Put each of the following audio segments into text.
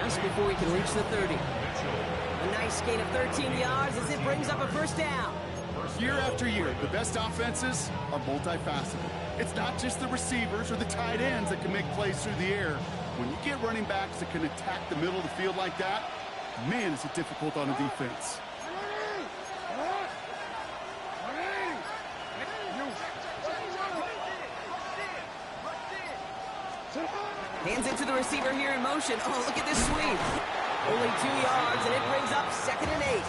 just before he can reach the 30. A nice gain of 13 yards as it brings up a first down. Year after year, the best offenses are multifaceted. It's not just the receivers or the tight ends that can make plays through the air. When you get running backs that can attack the middle of the field like that, man, is it difficult on a defense. Hands it to the receiver here in motion. Oh, look at this sweep. Only 2 yards, and it brings up 2nd and 8.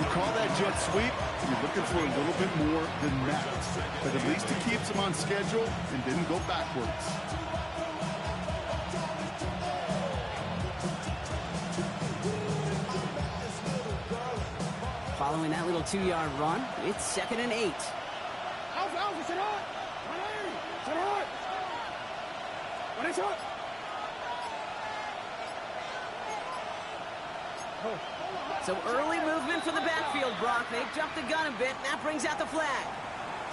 You call that jet sweep, you're looking for a little bit more than that. But at least it keeps them on schedule and didn't go backwards. Following that little 2-yard run, it's 2nd and 8. So early movement for the backfield, Brock. They jumped the gun a bit, and that brings out the flag.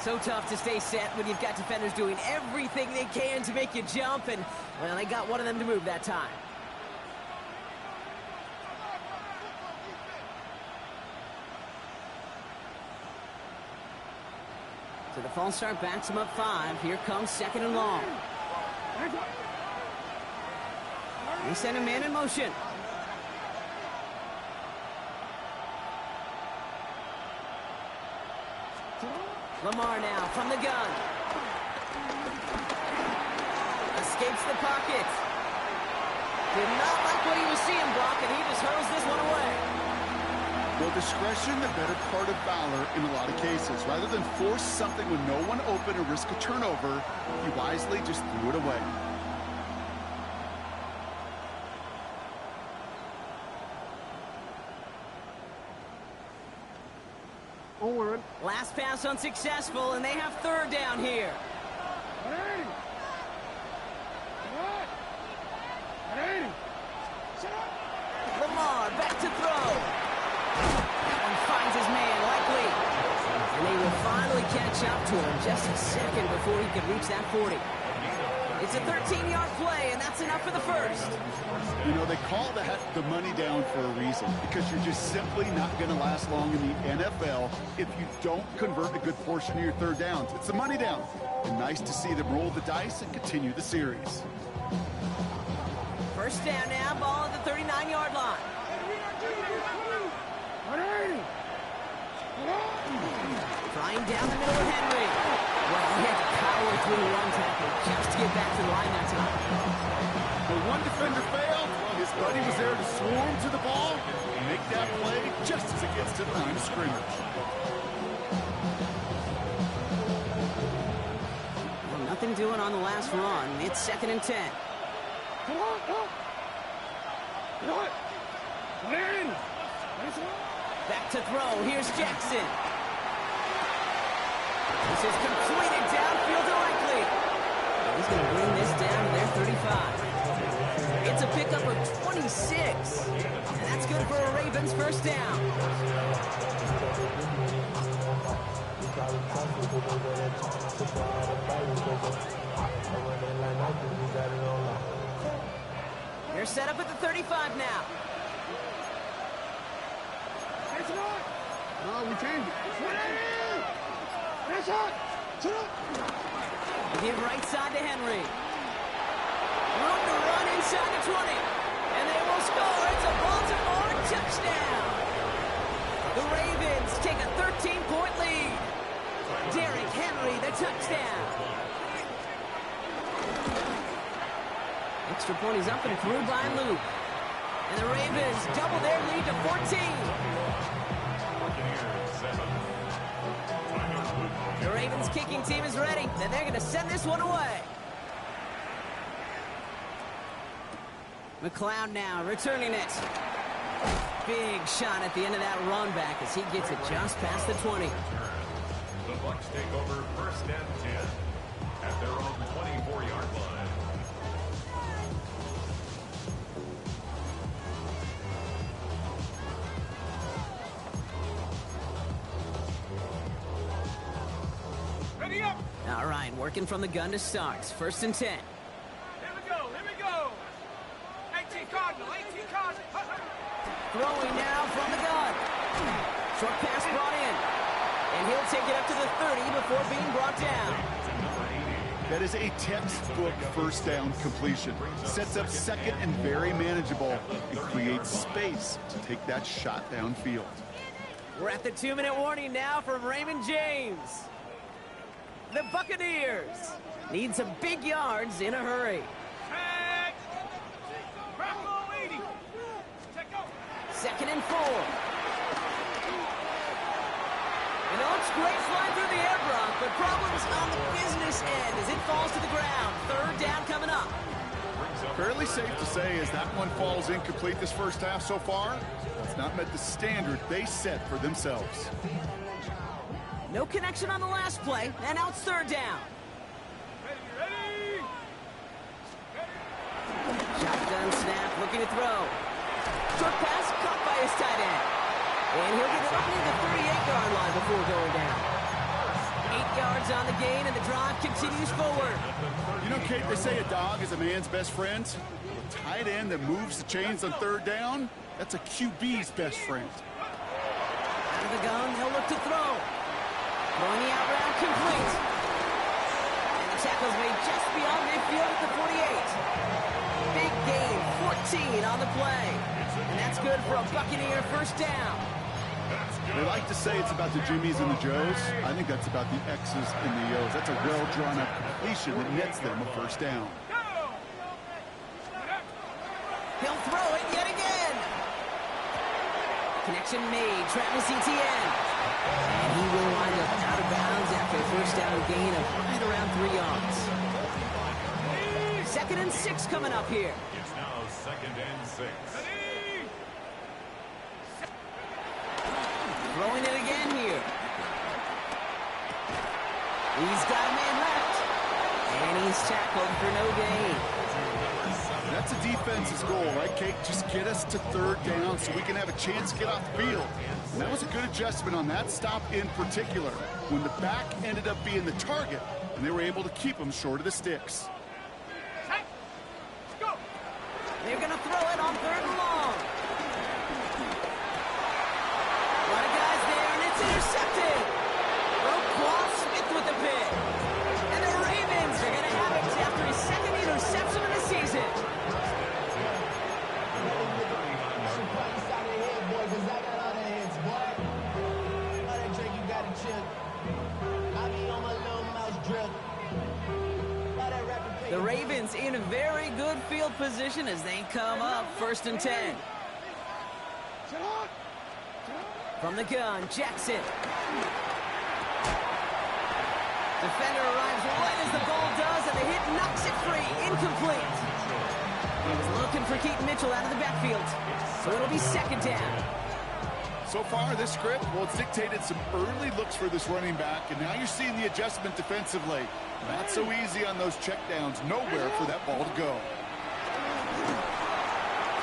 So tough to stay set when you've got defenders doing everything they can to make you jump, and, well, they got one of them to move that time. So the false start backs him up 5. Here comes 2nd and long. They send a man in motion. Lamar now from the gun. Escapes the pocket. Did not like what he was seeing, Brock, and he just hurls this one away. Well, discretion, the better part of valor in a lot of cases. Rather than force something with no one open or risk a turnover, he wisely just threw it away. Last pass unsuccessful, and they have 3rd down here. Lamar back to throw. That one finds his man, likely. And they will finally catch up to him just a second before he can reach that 40. It's a 13-yard play, and that's enough for the first. You know, they call that the money down for a reason, because you're just simply not going to last long in the NFL if you don't convert a good portion of your 3rd downs. It's the money down. And nice to see them roll the dice and continue the series. First down now, ball at the 39-yard line. Flying down the middle of Henry. Well, he had to power through the run tackle just to get back to the line that time. When one defender failed, his buddy was there to swarm to the ball and make that play just as it gets to the line of scrimmage. Well, nothing doing on the last run. It's 2nd and 10. Back to throw. Here's Jackson. This is completed downfield to Likely. He's going to bring this down to their 35. It's a pickup of 26. And that's good for a Ravens first down. They're set up at the 35 now. Oh, we changed it. Give right side to Henry. Room to run inside the 20. And they will score. It's a Baltimore touchdown. The Ravens take a 13-point lead. Derrick Henry, the touchdown. Extra point is up and through by Luke. And the Ravens double their lead to 14. The Ravens kicking team is ready, and they're going to send this one away. McLeod now returning it. Big shot at the end of that run back as he gets it just past the 20. The Bucs take over 1st and 10 at their own 24-yard line. Ready up! All right, working from the gun to start. 1st and 10. Here we go, here we go! 18, come Cardinal, 18 Cardinal. Throwing now from the gun. Short pass brought in. And he'll take it up to the 30 before being brought down. That is a textbook first down completion. Sets up second and very manageable and creates space to take that shot downfield. We're at the 2-minute warning now from Raymond James. The Buccaneers need some big yards in a hurry. Tag. Bravo 80. Take go. 2nd and 4. And it looks great flying through the air, Brock, but problems on the business end as it falls to the ground. 3rd down coming up. Fairly safe to say as that one falls incomplete this first half so far, it's not met the standard they set for themselves. No connection on the last play, and now it's 3rd down. Ready. Shotgun snap, looking to throw. Short pass caught by his tight end. And he'll get it up near the 38-yard line before going down. 8 yards on the gain, and the drive continues forward. You know, Kate, they say a dog is a man's best friend. A tight end that moves the chains on 3rd down, that's a QB's best friend. Out of the gun, he'll look to throw. Throwing the out route complete. And the tackle's made just beyond midfield at the 48. Big gain, 14 on the play. And that's good for a Buccaneer first down. They like to say it's about the Jimmies and the Joes. I think that's about the X's and the O's. That's a well-drawn-up completion that nets them a first down. He'll throw it yet again. Connection made. Travis Etienne. And he will wind up out of bounds after a first down gain of right around 3 yards. 2nd and 6 coming up here. It's now 2nd and 6. Throwing it again here. He's got a man left. And he's tackled for no gain. That's a defense's goal, right, Kate? Just get us to 3rd down so we can have a chance to get off the field. And that was a good adjustment on that stop in particular, when the back ended up being the target, and they were able to keep him short of the sticks. Let's go. They're going to throw it on 3rd and long. A lot of guys there, and it's intercepted. Roquan Smith with the pick. And the Ravens are going to have it after his 2nd interception of the season. The Ravens in a very good field position as they come up 1st and 10. From the gun, Jackson. Defender arrives right as the ball does, and the hit knocks it free. Incomplete. He was looking for Keaton Mitchell out of the backfield. So it'll be 2nd down. So far, this script, well, it's dictated some early looks for this running back, and now you're seeing the adjustment defensively. Not so easy on those checkdowns. Nowhere for that ball to go.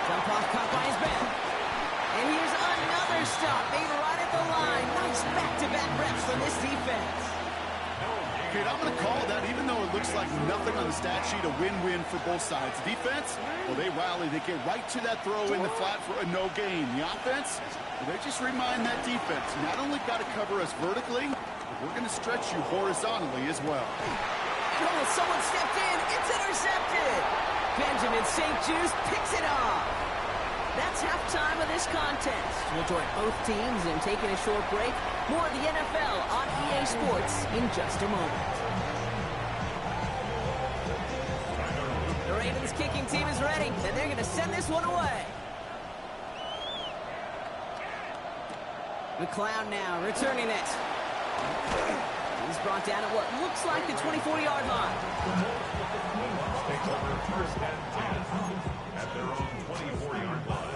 Jump off caught by his back. And here's another stop made right at the line. Nice back-to-back reps from this defense. Okay, I'm going to call that, even though it looks like nothing on the stat sheet, a win-win for both sides. The defense, well, they rally. They get right to that throw in the flat for a no gain. The offense, well, they just remind that defense, not only got to cover us vertically, but we're going to stretch you horizontally as well. Oh, someone stepped in. It's intercepted. Benjamin St. Juste picks it off. That's halftime of this contest. We'll join both teams in taking a short break. More of the NFL on EA Sports in just a moment. The Ravens kicking team is ready, and they're going to send this one away. McLeod now returning it. He's brought down at what looks like the 24-yard line. Take over 1st and 10 at their own 24-yard line.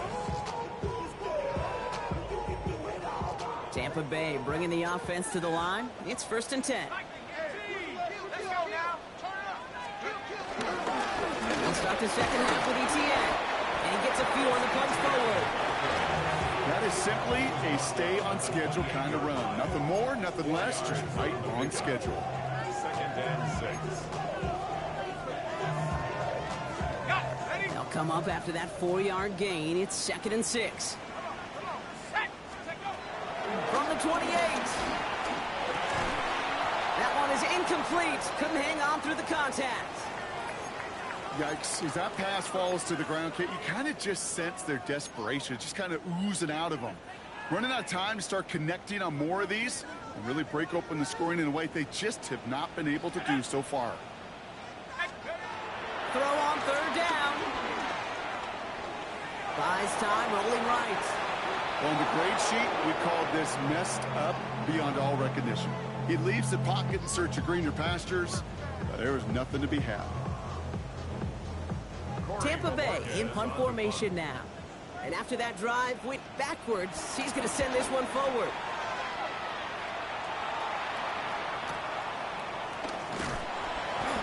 Tampa Bay bringing the offense to the line. It's 1st and 10. Let's go now. He'll start the second half with Etienne. And he gets a few on the punch forward. That is simply a stay-on-schedule kind of run. Nothing more, nothing less, just right on schedule. 2nd and 6. They'll come up after that 4-yard gain. It's 2nd and 6. Set. Set, go. From the 28. That one is incomplete. Couldn't hang on through the contact. Yikes. As that pass falls to the ground, Kate, you kind of just sense their desperation. Just kind of oozing out of them. Running out of time to start connecting on more of these and really break open the scoring in a way they just have not been able to do so far. Throw on 3rd down. Buys time, rolling right. On the grade sheet, we call this messed up beyond all recognition. He leaves the pocket in search of greener pastures, but there was nothing to be had. Tampa Bay in punt formation now. And after that drive went backwards, he's going to send this one forward.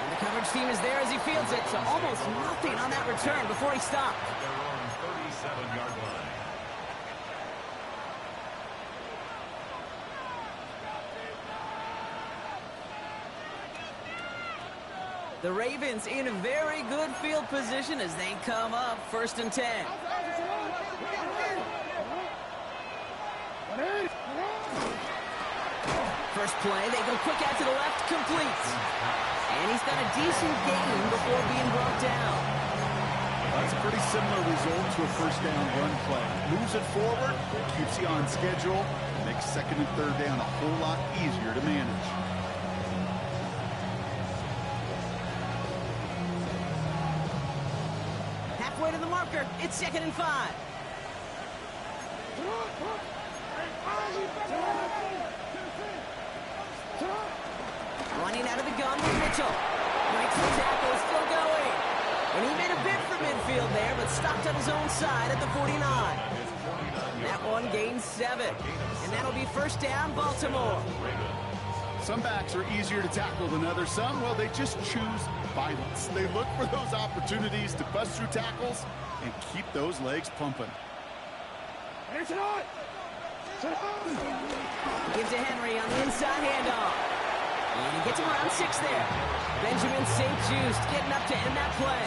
And the coverage team is there as he fields it, so almost nothing on that return before he stopped. At their own 37-yard line. The Ravens in a very good field position as they come up 1st and 10. First play, they go quick out to the left, complete. And he's got a decent gain before being brought down. That's a pretty similar result to a 1st down run play. Moves it forward, keeps you on schedule, makes 2nd and 3rd down a whole lot easier to manage. Halfway to the marker, it's 2nd and 5. Running out of the gun with Mitchell. Breaks the tackle, still going. And he made a bid for midfield there, but stopped on his own side at the 49. That one gains 7. And that'll be 1st down, Baltimore. Some backs are easier to tackle than others. Some, well, they just choose violence. They look for those opportunities to bust through tackles and keep those legs pumping. Give to Henry on the inside handoff. And he gets him around 6 there. Benjamin St. Just getting up to end that play.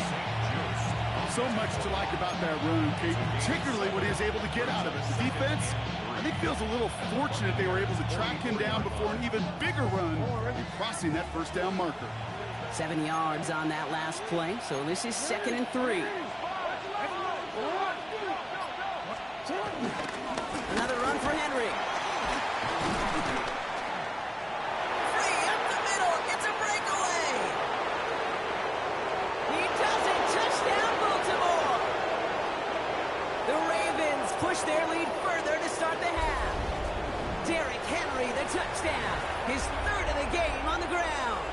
So much to like about that run, Kate, particularly what he was able to get out of it. The defense, I think, feels a little fortunate they were able to track him down before an even bigger run in crossing that 1st down marker. 7 yards on that last play, so this is 2nd and 3. Another run for Henry. Free up the middle, gets a breakaway. He does it, touchdown Baltimore. The Ravens push their lead further to start the half. Derrick Henry, the touchdown. His 3rd of the game on the ground.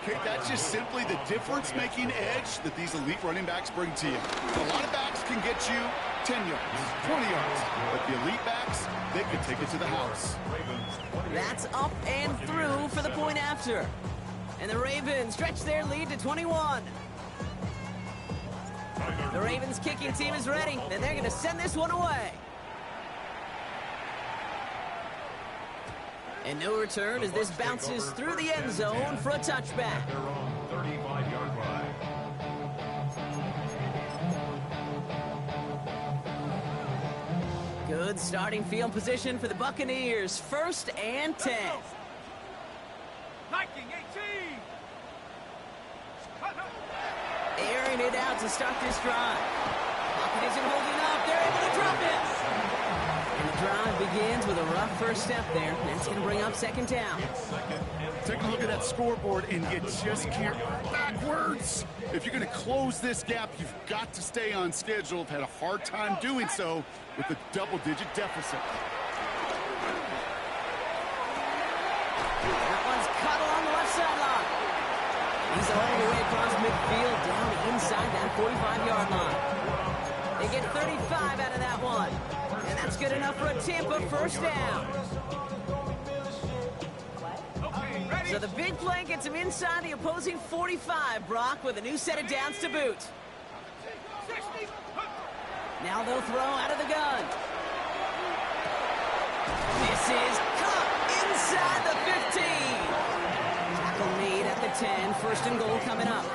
Okay, that's just simply the difference-making edge that these elite running backs bring to you. A lot of backs can get you 10 yards, 20 yards, but the elite backs, they can take it to the house. That's up and through for the point after. And the Ravens stretch their lead to 21. The Ravens kicking team is ready, and they're going to send this one away. And no return as this bounces through the end zone for a touchback. Their own 35-yard line. Good starting field position for the Buccaneers. 1st and 10. Liking 18. Airing it out to start this drive. Pocket isn't holding up. They're able to drop it. And the drive begins with a rough first step there. That's going to bring up 2nd down. Take a look at that scoreboard, and you just can't backwards. If you're going to close this gap, you've got to stay on schedule. I've had a hard time doing so with a double-digit deficit. That one's cut along the left sideline. He's all the way across midfield down inside that 45-yard line. They get 35 out of that one. And that's good enough for a Tampa 1st down. So the big play gets him inside the opposing 45, Brock, with a new set of downs to boot. Now they'll throw out of the gun. This is caught inside the 15. Tackle made at the 10. 1st and goal coming up.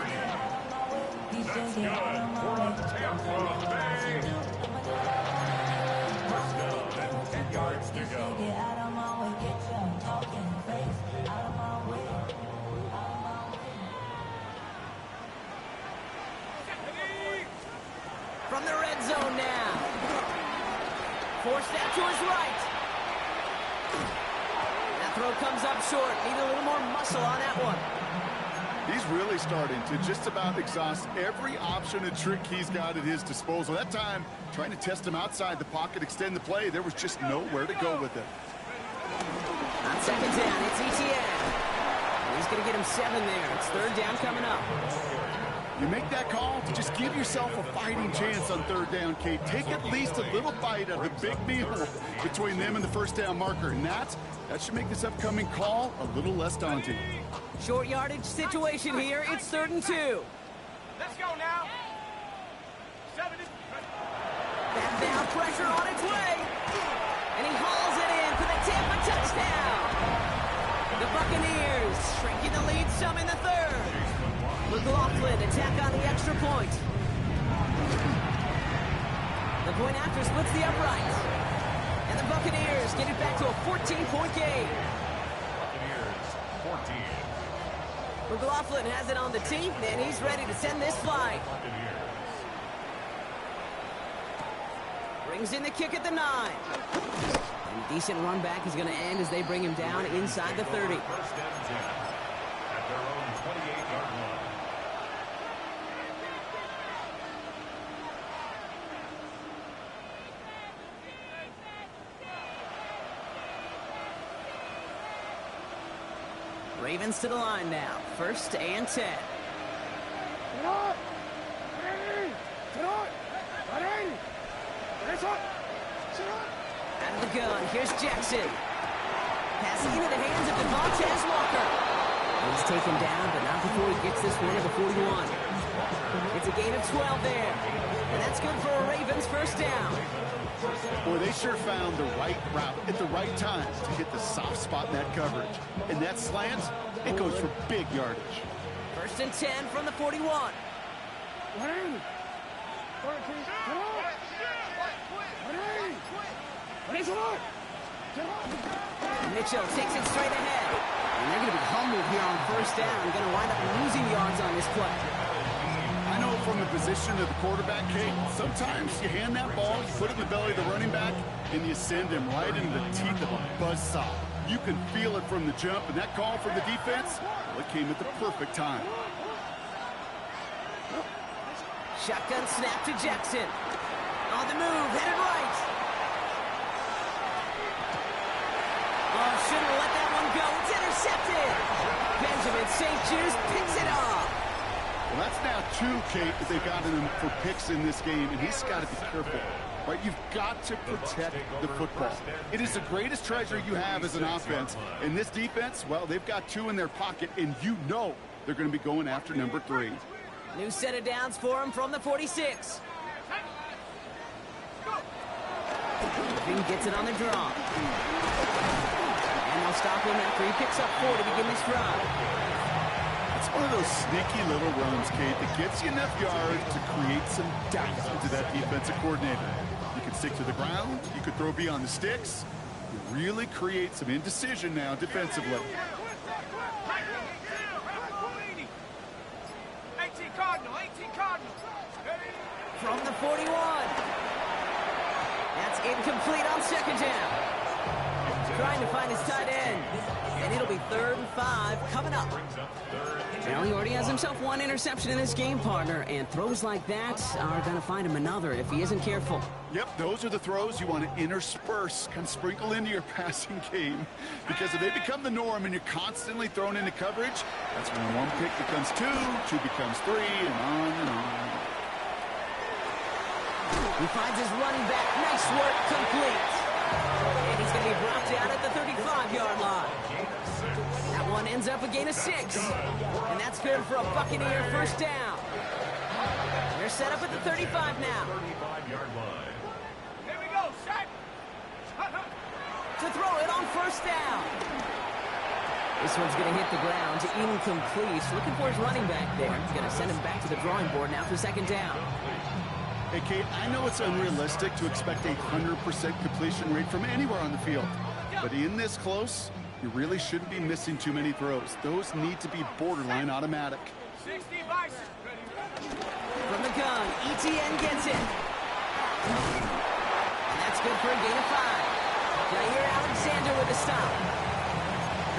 That's good for Tampa Bay. First down and 10 yards to go. From the red zone now. Forced out to his right. That throw comes up short. Need a little more muscle on that one. He's really starting to just about exhaust every option and trick he's got at his disposal. That time, trying to test him outside the pocket, extend the play, there was just nowhere to go with it. On second down, it's ETN. He's going to get him 7 there. It's third down coming up. You make that call to just give yourself a fighting chance on third down, Kate. Take at least a little bite of the big meal between them and the first down marker. And that should make this upcoming call a little less daunting. Short yardage situation here. It's 3rd and 2. Let's go now. 70. That down pressure on its way. And he hauls it in for the Tampa touchdown. The Buccaneers shrinking the lead some in the 3rd. McLaughlin attack on the extra point. The point after splits the upright. And the Buccaneers get it back to a 14-point game. Buccaneers 14. McLaughlin has it on the tee, and he's ready to send this flight. Buccaneers. Brings in the kick at the 9. And decent run back is going to end as they bring him down inside the 30. First and 10 at their own 28-yard line. Ravens to the line now. 1st and 10. Out of the gun. Here's Jackson. Passing into the hands of Devontae Walker. He's taken down, but not before he gets this one at the 41. It's a gain of 12 there. And that's good for a Ravens first down. Boy, they sure found the right route at the right time to hit the soft spot in that coverage. And that slant, it goes for big yardage. 1st and 10 from the 41. Mitchell takes it straight ahead. And they're going to be humbled here on 1st down. Going to wind up losing yards on this play. I know from the position of the quarterback, Kate, sometimes you hand that ball, you put it in the belly of the running back, and you send him right into the teeth of a buzzsaw. You can feel it from the jump, and that call from the defense, well, it came at the perfect time. Shotgun snap to Jackson. On the move, headed right. Oh, shouldn't have let that one go. It's intercepted. Benjamin St. Juice picks it off. Well, that's now 2, Kate, that they've gotten him for picks in this game, and he's got to be careful. Right, you've got to protect the football. It is the greatest treasure you have as an offense. And this defense, well, they've got 2 in their pocket, and you know they're going to be going after number 3. New set of downs for him from the 46. Green gets it on the draw. And they'll stop him after he picks up 4 to begin this drive. It's one of those sneaky little runs, Kate, that gets you enough yards to create some doubt into that defensive coordinator. You can stick to the ground. You could throw beyond the sticks. You really create some indecision now defensively. 18 Cardinal, 18 Cardinal. From the 41. That's incomplete on 2nd down. Trying to find his tight end. And it'll be 3rd and 5 coming up. Now he already has himself 1 interception in this game, partner, and throws like that are going to find him another if he isn't careful. Yep, those are the throws you want to intersperse, kind of sprinkle into your passing game. Because if they become the norm and you're constantly thrown into coverage, that's when 1 pick becomes 2, 2 becomes 3, and on and on. He finds his running back. Nice work, complete. And he's going to be brought down at the 35-yard line. That one ends up a gain of 6. And that's good for a Buccaneer first down. They're set up at the 35 now. 35-yard line. Here we go, set. To throw it on 1st down. This one's going to hit the ground. Incomplete. Looking for his running back there. He's going to send him back to the drawing board now for second down. Hey, Kate, I know it's unrealistic to expect a 100% completion rate from anywhere on the field. But in this close, you really shouldn't be missing too many throws. Those need to be borderline automatic. 60 Bison. From the gun, ETN gets it. And that's good for a gain of 5. Now here Alexander with the stop.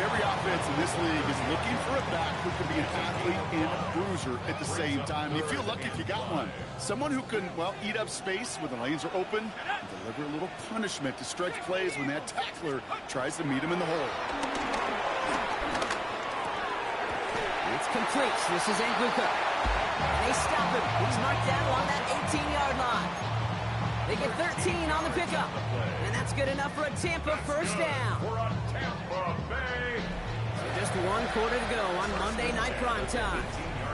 Every offense in this league is looking for a back who can be an athlete and a bruiser at the same time. You feel lucky if you got one. Someone who can, well, eat up space when the lanes are open and deliver a little punishment to stretch plays when that tackler tries to meet him in the hole. It's complete. This is Nguka. And they stop him. He's marked down along that 18-yard line. They get 13 on the pickup. And that's good enough for a Tampa first down. So just 1 quarter to go on Monday Night Primetime.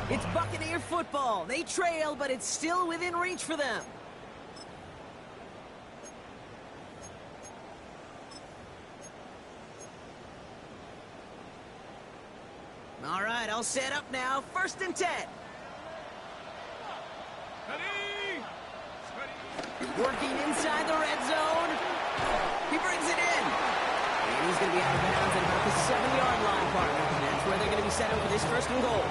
It's Buccaneer football. They trail, but it's still within reach for them. All right, I'll set up now. 1st and 10. Working inside the red zone. He brings it in. And he's going to be out of bounds at about the 7-yard line, partner. That's where they're going to be set up for this 1st and goal.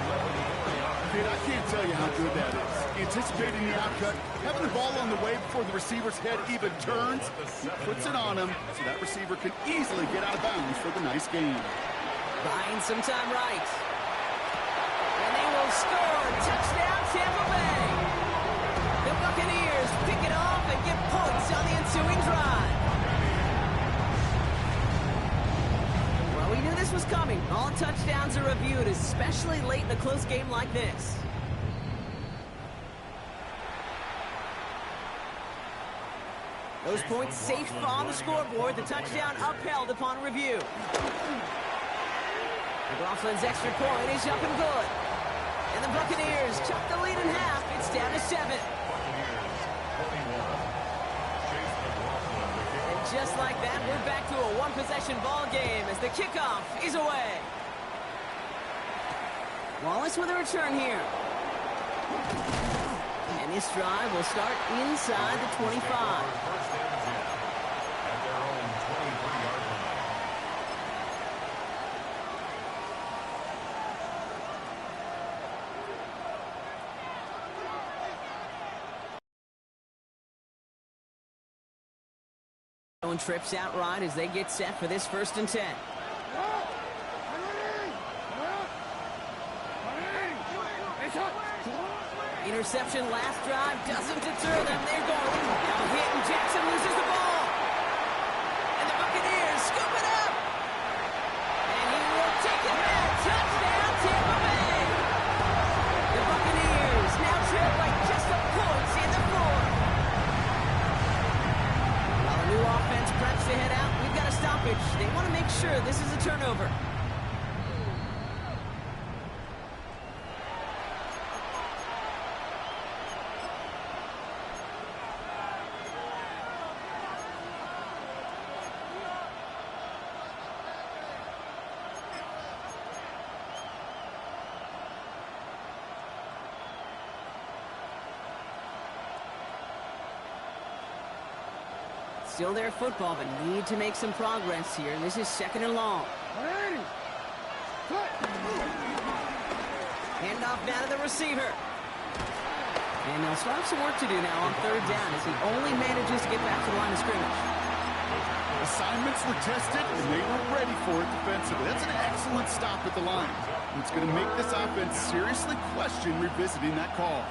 Dude, I can't tell you how good that is. Anticipating the outcut, having the ball on the way before the receiver's head even turns, he puts it on him so that receiver can easily get out of bounds for the nice gain. Buying some time right. And they will score. Touchdown, Tampa Bay. The Buccaneers pick it off and get points on the ensuing drive. Well, we knew this was coming. All touchdowns are reviewed, especially late in a close game like this. Those points safe on the scoreboard. The touchdown upheld upon review. McLaughlin's extra point is up and good. And the Buccaneers cut the lead in half. It's down to 7. And just like that, we're back to a 1-possession ball game as the kickoff is away. Wallace with a return here. And this drive will start inside the 25. Trips out right as they get set for this 1st and 10. Interception last drive doesn't deter them. They're going. Now hit and Jackson loses the ball. And the Buccaneers scoop it up. And he will take it back. Touchdown, Tampa Bay. The Buccaneers now trail by just a point in the 4th. New offense preps to head out. We've got a stoppage. They want to make sure this is a turnover. Still their football, but need to make some progress here. This is 2nd and long. Handoff down to the receiver. And they'll start some work to do now on 3rd down as he only manages to get back to the line of scrimmage. Assignments were tested, and they were ready for it defensively. That's an excellent stop at the line. It's going to make this offense seriously question revisiting that call.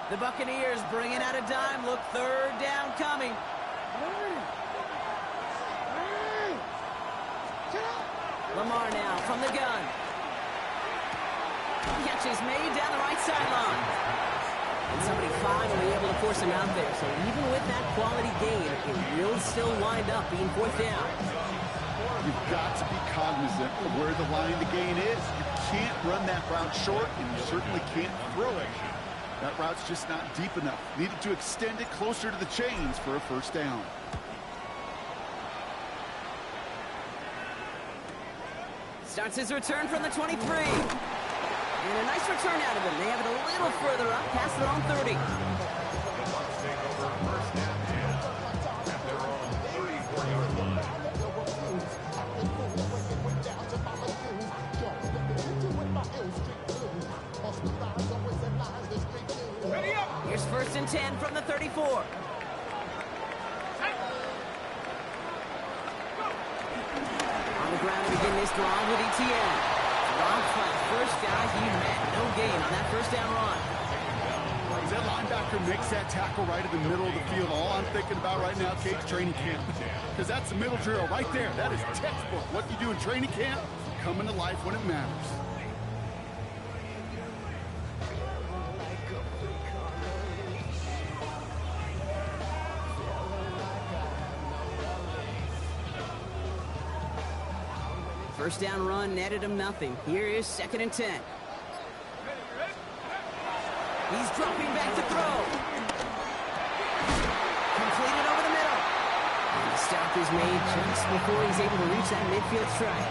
The Buccaneers bringing out a dime. Look, 3rd down coming. Lamar now from the gun. Catch is made down the right sideline. And somebody finally able to force him out there. So even with that quality gain, it will still wind up being 4th down. You've got to be cognizant of where the line to gain is. You can't run that route short, and you certainly can't throw it. That route's just not deep enough. Needed to extend it closer to the chains for a first down. Starts his return from the 23. And a nice return out of him. They have it a little further up past their own 30. The Bucs take over first and 10 at their own 34-yard line. Ready up. Here's first and 10 from the 34. On the ground to begin this drive with ETN. Wrong flat. First guy he met. No gain on that first down run. As that linebacker makes that tackle right in the middle of the field, all I'm thinking about right now, Cage, training camp. Because that's the middle drill right there. That is textbook. What you do in training camp, coming to life when it matters. First down run netted him nothing. Here is second and 10. He's dropping back to throw. Completed over the middle. And the stop is made just before he's able to reach that midfield strike.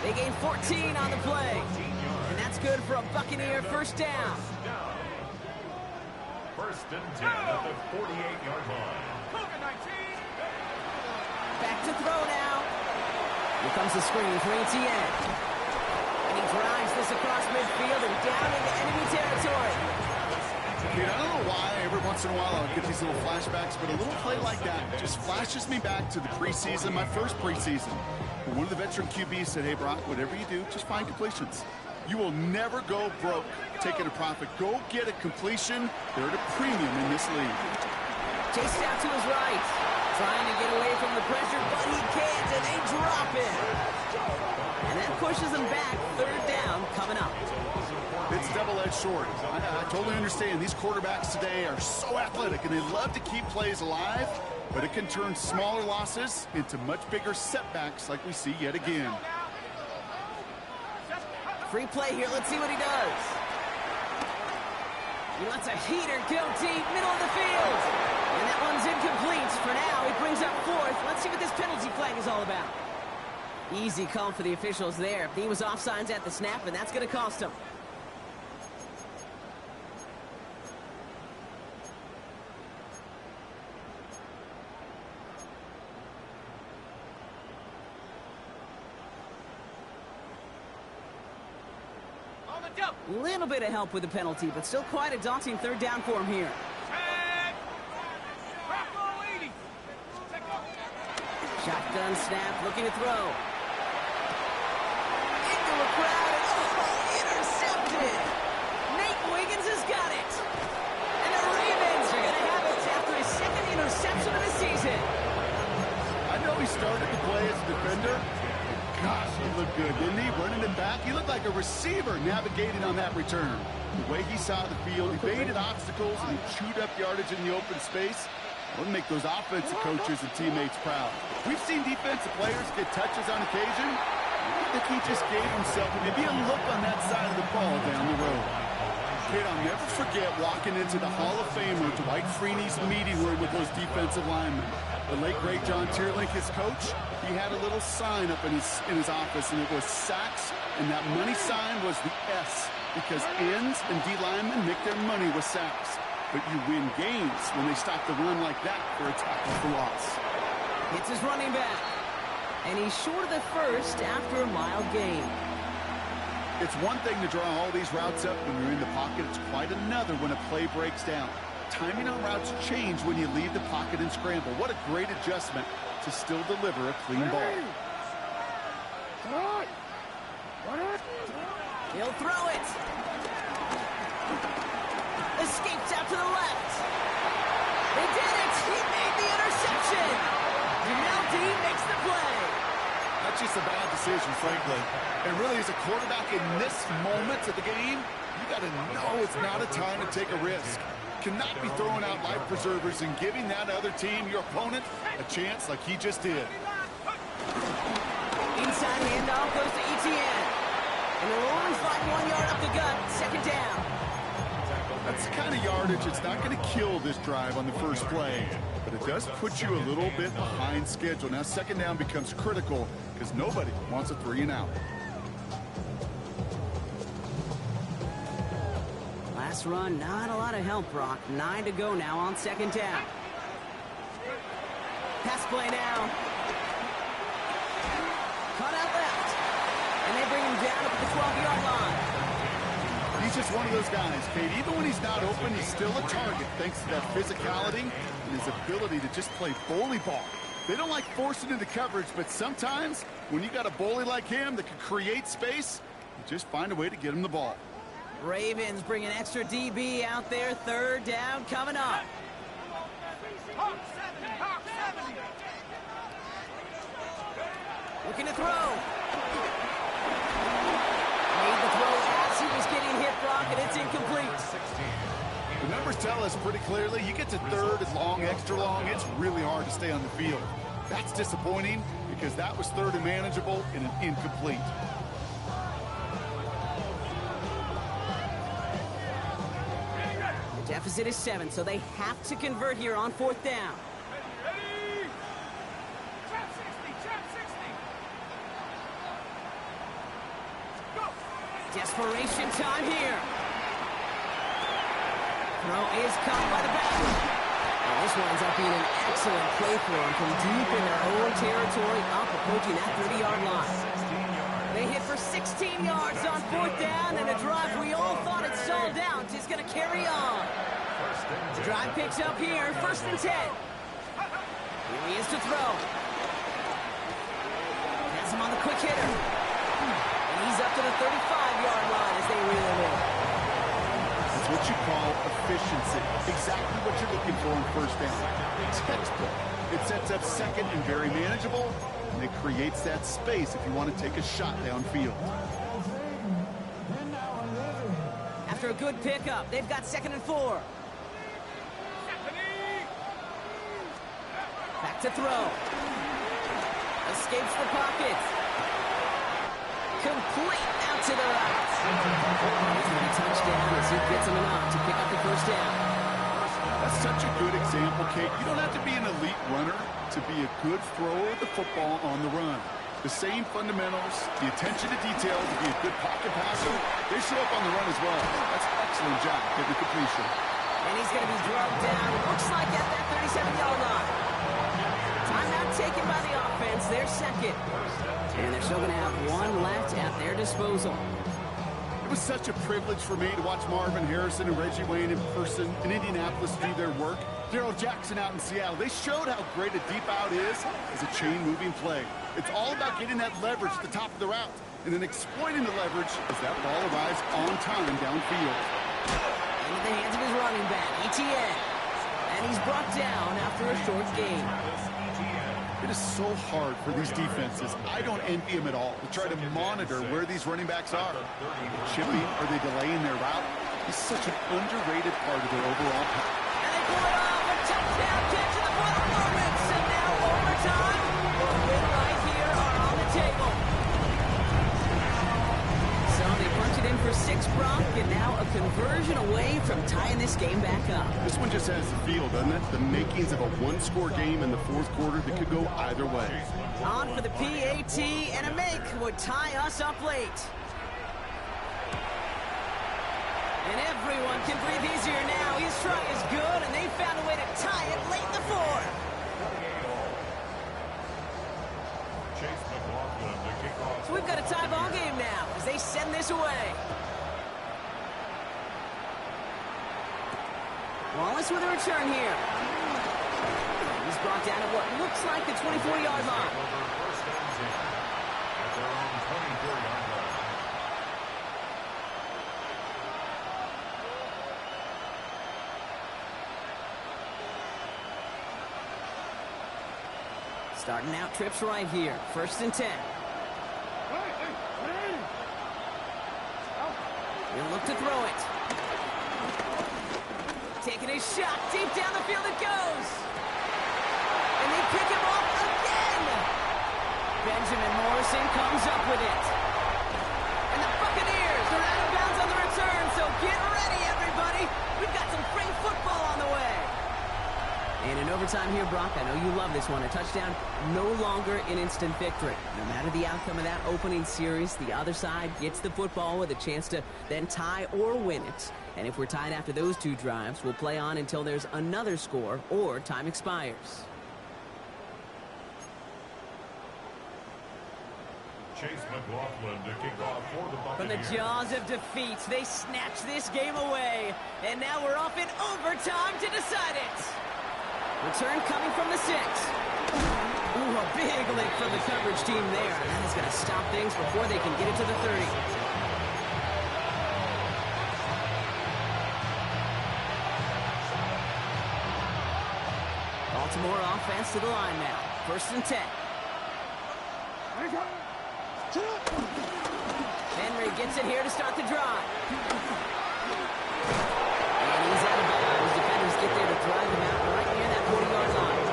They gain 14 on the play. And that's good for a Buccaneer first down. First and 10 at the 48-yard line. Back to throw now. Here comes the screen for ETN. And he drives this across midfield and down into enemy territory. Dude, I don't know why every once in a while I'll get these little flashbacks, but a little play like that just flashes me back to the preseason, my first preseason. But one of the veteran QBs said, hey, Brock, whatever you do, just find completions. You will never go broke taking a profit. Go get a completion. They're at a premium in this league. Chased out to his right. Trying to get away from the pressure, but he can't, and they drop it. And that pushes them back. Third down coming up. It's double-edged sword. I totally understand. These quarterbacks today are so athletic, and they love to keep plays alive, but it can turn smaller losses into much bigger setbacks like we see yet again. Free play here. Let's see what he does. He lets a heater go deep, middle of the field. And that one's incomplete. For now, he brings up fourth. Let's see what this penalty flag is all about. Easy call for the officials there. He was offsides at the snap, and that's going to cost him. On the jump. A little bit of help with the penalty, but still quite a daunting third down for him here. Shotgun snap, looking to throw. Into a crowd, and intercepted! Nate Wiggins has got it! And the Ravens are going to have it after his second interception of the season. I know he started to play as a defender. Gosh, he looked good, didn't he? Running it back. He looked like a receiver navigating on that return. The way he saw the field, he evaded obstacles, and he chewed up yardage in the open space. We'll make those offensive coaches and teammates proud. We've seen defensive players get touches on occasion. I think he just gave himself maybe a look on that side of the ball down the road. Kid, I'll never forget walking into the Hall of Famer Dwight Freeney's meeting room with those defensive linemen. The late, great John Tierlink, his coach, he had a little sign up in his office, and it was sacks, and that money sign was the S, because ends and D linemen make their money with sacks. But you win games when they stop the run like that for a tackle for loss. It's his running back. And he's short of the first after a mild gain. It's one thing to draw all these routes up when you're in the pocket. It's quite another when a play breaks down. Timing on routes change when you leave the pocket and scramble. What a great adjustment to still deliver a clean ball. He'll throw it. Escapes out to the left. They did it. He made the interception. Jamel Dean makes the play. That's just a bad decision, frankly. And really, as a quarterback in this moment of the game, you got to know it's not a time to take a risk. Cannot be throwing out life preservers and giving that other team, your opponent, a chance like he just did. Inside handoff goes to ETN. And they'll only slide 1 yard up the gut. Second down. Tackle That's the kind of yardage it's not going to kill this drive on the first play, but it does put you a little bit behind schedule. Now second down becomes critical because nobody wants a 3-and-out. Last run, not a lot of help, Brock. 9 to go now on second down. Pass play now. Cut out left. And they bring him down at the 12-yard line. He's just one of those guys, Kate. Even when he's not open, he's still a target thanks to that physicality and his ability to just play bully ball. They don't like forcing into coverage, but sometimes when you got a bully like him that can create space, you just find a way to get him the ball. Ravens bring an extra DB out there. Third down coming up. Looking to throw. Made the throw as he was getting hit, Brock, and it's incomplete. The numbers tell us pretty clearly, you get to third and long, extra long, it's really hard to stay on the field. That's disappointing because that was third and manageable and an incomplete. The deficit is 7, so they have to convert here on fourth down. Ready? Trap 60, trap 60. Go. Desperation time here. Throw is caught by the back. Well, this winds up being an excellent play for them from deep in their own territory, up approaching that 30-yard line. They hit for 16 yards on fourth down, and a drive we all thought had stalled out is going to carry on. The drive picks up here, 1st and 10. Here he is to throw. Has him on the quick hitter. And he's up to the 35-yard line as they reel him in. It's what you call efficiency. Exactly what you're looking for on first down. Textbook. It sets up second and very manageable, and it creates that space if you want to take a shot downfield. After a good pickup, they've got 2nd and 4. Back to throw. Escapes the pocket. Complete out to the right. He's going to touchdown as he gets him enough to pick up the first down. That's such a good example, Kate. You don't have to be an elite runner to be a good thrower of the football on the run. The same fundamentals, the attention to detail to be a good pocket passer, they show up on the run as well. That's an excellent job getting completion. And he's going to be drugged down, looks like at that 37-yard line. Timeout taken by the offense, their second. And they're still going to have one left at their disposal. It was such a privilege for me to watch Marvin Harrison and Reggie Wayne in person in Indianapolis do their work. Darrell Jackson out in Seattle. They showed how great a deep out is as a chain-moving play. It's all about getting that leverage at the top of the route and then exploiting the leverage as that ball arrives on time downfield. Into the hands of his running back, ETN. And he's brought down after a short gain. It is so hard for these defenses. I don't envy them at all to try to monitor where these running backs are. Chipping, are they delaying their route? It's such an underrated part of their overall pack. And they pull it off, a touchdown catch in the final moments. And now overtime. A win right here are on the table. So they punch it in for 6, Brock, and now a conversion away from tying this game back up. This one just has the feel, doesn't it? The makings of a one-score game in the fourth quarter that could go either way. On for the PAT, and a make would tie us up late. And everyone can breathe easier now. His try is good, and they found a way to tie it late in the fourth. So we've got a tie ball game now as they send this away. Wallace with a return here. He's brought down at what looks like the 24-yard line. Starting out trips right here. 1st and 10. He'll look to throw it. Taking a shot. Deep down the field it goes. And they pick him off again. Benjamin Morrison comes up with it. And the Buccaneers are out of bounds on the return, so get ready, everybody. And in overtime here, Brock, I know you love this one. A touchdown, no longer an instant victory. No matter the outcome of that opening series, the other side gets the football with a chance to then tie or win it. And if we're tied after those two drives, we'll play on until there's another score or time expires. Chase McLaughlin to kick off for the Buccaneers. From the jaws of defeat, they snatch this game away. And now we're off in overtime to decide it. Return coming from the 6. Ooh, a big lick from the coverage team there. That is going to stop things before they can get it to the 30. Baltimore offense to the line now. 1st and 10. Henry gets it here to start the drive. And he's out of bounds. Defenders get there to drive him out right near that 40-yard line.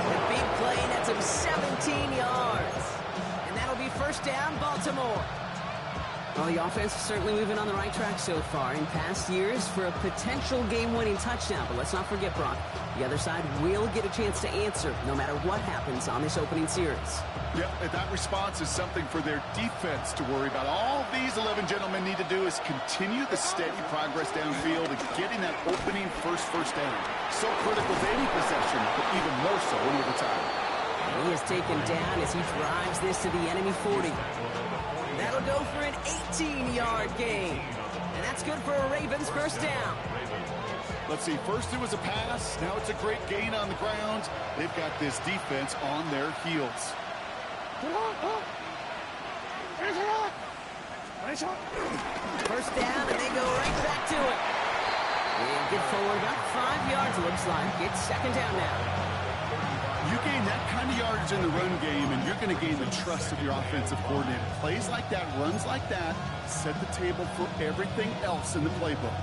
A big play nets him 17 yards. And that'll be 1st down, Baltimore. Well, the offense is certainly moving on the right track so far in past years for a potential game-winning touchdown. But let's not forget, Brock, the other side will get a chance to answer no matter what happens on this opening series. Yeah, and that response is something for their defense to worry about. All these 11 gentlemen need to do is continue the steady progress downfield and getting that opening first down. So critical to any possession, but even more so in overtime. And he is taken down as he drives this to the enemy 40. That'll go for an 18-yard gain. And that's good for a Ravens 1st down. Let's see, first it was a pass, now it's a great gain on the ground. They've got this defense on their heels. 1st down, and they go right back to it. And get forward about 5 yards, it looks like. It's 2nd down now. You gain that kind of yardage in the run game, and you're going to gain the trust of your offensive coordinator. Plays like that, runs like that, set the table for everything else in the playbook.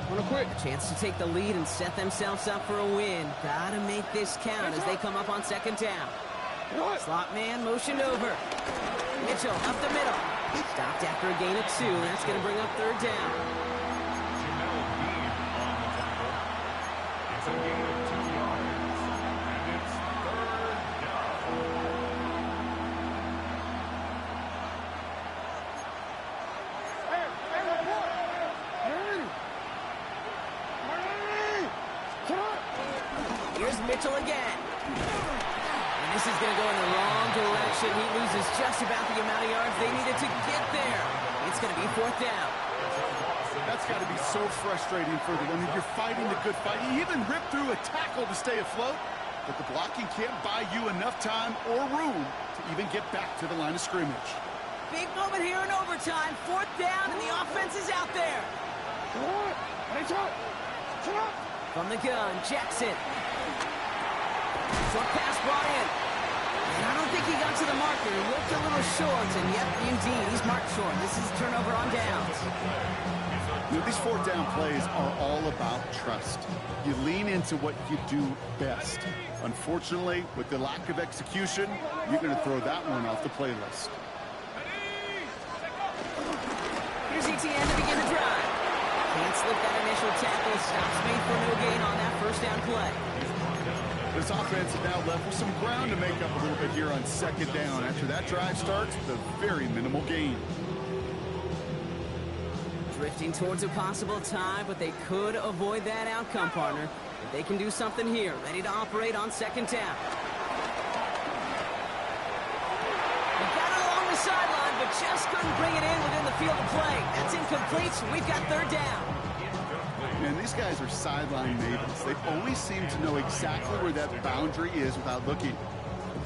On a quick chance to take the lead and set themselves up for a win. Gotta make this count as they come up on 2nd down. Slot man motioned over. Mitchell up the middle. Stopped after a gain of 2. That's going to bring up 3rd down. It's a gain of 2 yards, and it's 3rd down. Here's Mitchell again. And this is going to go in the wrong direction. He loses just about the amount of yards they needed to get there. It's going to be 4th down. That's got to be so frustrating for them. I mean, you're fighting the good fight. You even rip through a tackle to stay afloat, but the blocking can't buy you enough time or room to even get back to the line of scrimmage. Big moment here in overtime. 4th down, and the offense is out there. From the gun, Jackson. Short pass brought in. And I don't think he got to the marker. He looked a little short, and yep, indeed, he's marked short. This is turnover on downs. You know, these 4th down plays are all about trust. You lean into what you do best. Unfortunately, with the lack of execution, you're going to throw that one off the playlist. Here's ETN to begin the drive. Can't slip that initial tackle. Stops made for no gain on that 1st down play. This offense is now left with some ground to make up a little bit here on 2nd down. After that drive starts, the very minimal gain. Drifting towards a possible tie, but they could avoid that outcome, partner. If they can do something here, ready to operate on 2nd down. He got it along the sideline, but just couldn't bring it in within the field of play. That's incomplete, so we've got 3rd down. Man, these guys are sideline mavens. They always seem to know exactly where that boundary is without looking.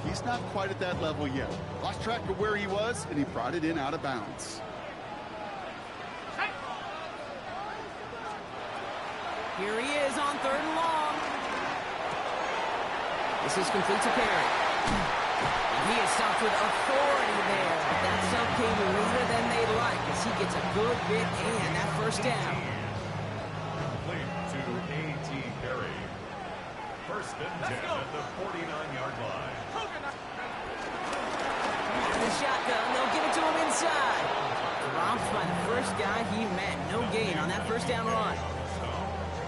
He's not quite at that level yet. Lost track of where he was, and he brought it in out of bounds. Here he is on 3rd and long. This is complete to Perry. And he is stopped with authority there. That stop came later than they'd like as he gets a good bit and that 1st down. Complete to A.T. Perry. 1st and 10 at the 49-yard line. And the shotgun, they'll give it to him inside. Dropped by the first guy he met. No gain on that 1st down run.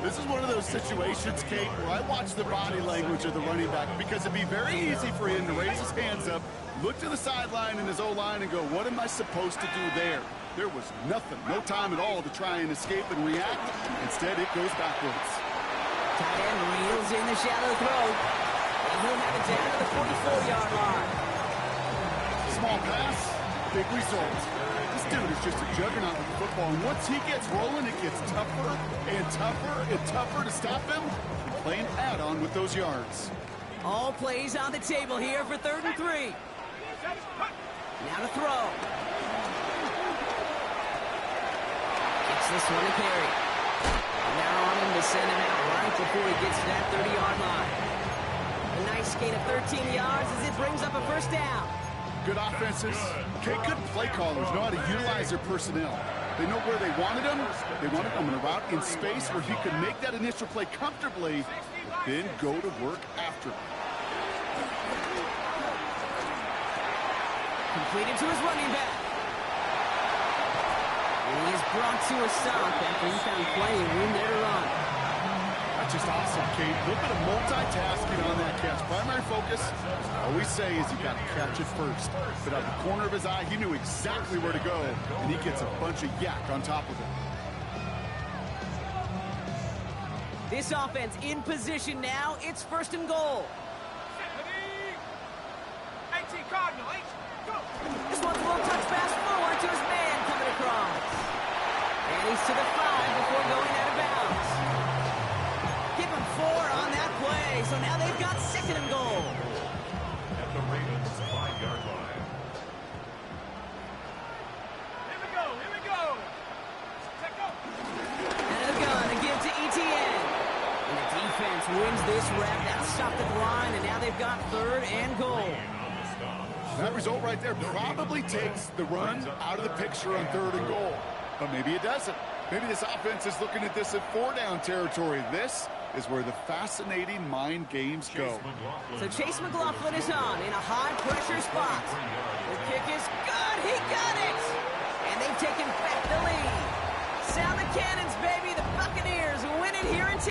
This is one of those situations, Kate, where I watch the body language of the running back because it'd be very easy for him to raise his hands up, look to the sideline in his O-line and go, what am I supposed to do there? There was nothing, no time at all to try and escape and react. Instead, it goes backwards. Tight end reels in the shallow throw. And he'll have it down to the 44-yard line. Small pass, big result. This dude is just a juggernaut with the football, and once he gets rolling, it gets tougher and tougher and tougher to stop him from playing add-on with those yards. All plays on the table here for 3rd and 3. Now to throw. Gets this one to carry. Now on him to send him out right before he gets to that 30-yard line. A nice gain of 13 yards as it brings up a first down. Good offenses. Okay, good play callers know how to utilize their personnel. They know where they wanted him. They wanted him in a route in space where he could make that initial play comfortably, then go to work after. Completed to his running back. And he is brought to a stop after he found plenty of room there to run. That's just awesome, Kate. A little bit of multitasking on that catch. Primary focus, all we say is you got to catch it first. But out the corner of his eye, he knew exactly where to go, and he gets a bunch of yak on top of it. This offense in position now. It's 1st and goal. Ready. 18 Cardinal, 8. Go. This one's a little touch pass forward to his man coming across. And he's to the 5 before going out of bounds. Give him 4 on that play. So now they've got 2nd and goal. At the Ravens' 5-yard line. Here we go. Here we go. Check up. Out of the gun to give to ETN. And the defense wins this rep. That stopped at the line, and now they've got 3rd and goal. That result right there probably takes the run out of the picture on 3rd and goal. But maybe it doesn't. Maybe this offense is looking at this at 4-down territory. This is where the fascinating mind games go. So Chase McLaughlin is on in a high-pressure spot. The kick is good. He got it. And they've taken back the lead. Sound the cannons, baby. The Buccaneers win it here in